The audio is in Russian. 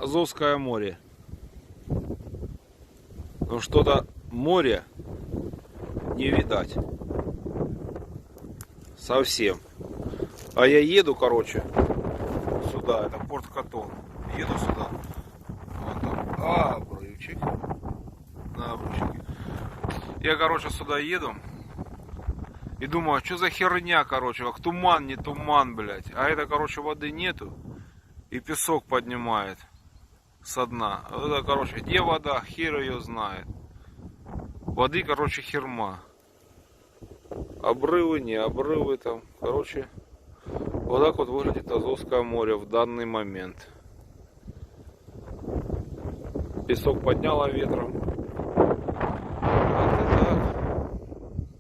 Азовское море. Но что-то море не видать. Совсем. А я еду, короче, сюда, это порт Катон. Еду сюда. Вот там. Обрывчик. На обрывчике. Я, короче, сюда еду. И думаю, что за херня, короче, как туман, не туман, блядь. А это, короче, воды нету. И песок поднимает со дна. Вот это, короче, где вода, хер ее знает. Воды, короче, херма. Обрывы, не обрывы там. Короче, вот так вот выглядит Азовское море в данный момент. Песок подняло ветром.